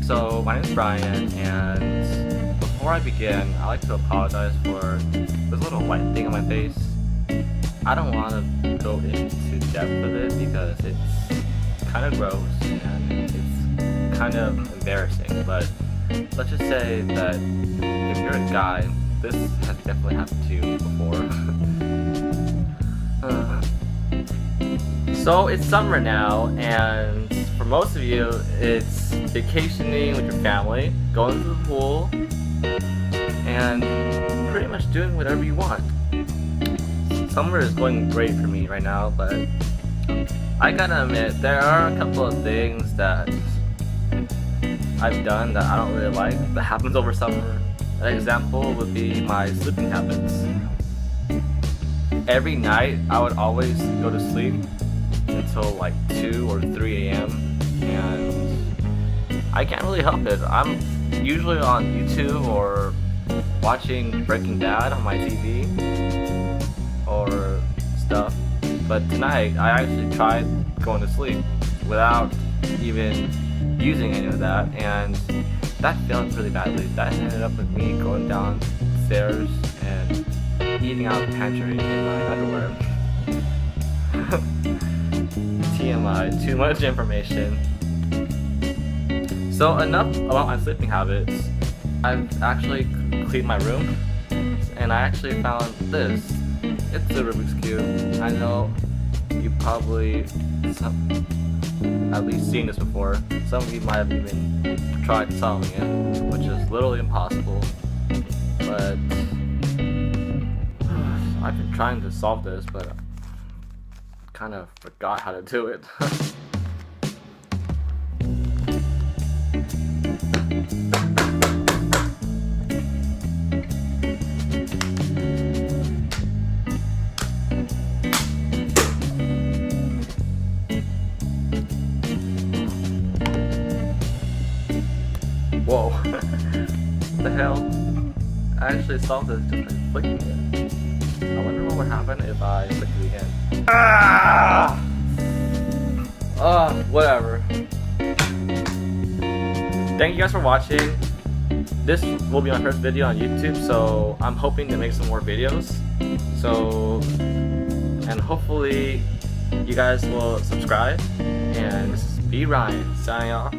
So my name is Brian, and before I begin, I'd like to apologize for this little white thing on my face. I don't want to go into depth with it because it's kind of gross and it's kind of embarrassing, but let's just say that if you're a guy, this has definitely happened to you before. So it's summer now, and for most of you, it's vacationing with your family, going to the pool, and pretty much doing whatever you want. Summer is going great for me right now, but I gotta admit, there are a couple of things that I've done that I don't really like that happens over summer. An example would be my sleeping habits. Every night, I would always go to sleep until like 2 or 3 a.m. and I can't really help it. I'm usually on YouTube or watching Breaking Bad on my TV or stuff, but tonight I actually tried going to sleep without even using any of that, and that failed really badly. That ended up with me going downstairs and eating out of the pantry in my underwear. TMI, too much information. So enough about my sleeping habits. I've actually cleaned my room, and I actually found this. It's a Rubik's Cube. I know you probably at least seen this before. Some of you might have even tried solving it, which is literally impossible. But I've been trying to solve this, but kind of forgot how to do it. Whoa. What the hell? I actually solved this just by flicking it. I wonder what would happen if I flick it again. Ah! Whatever. Thank you guys for watching. This will be my first video on YouTube, so I'm hoping to make some more videos. So, and hopefully you guys will subscribe. And this is B Ryan signing off.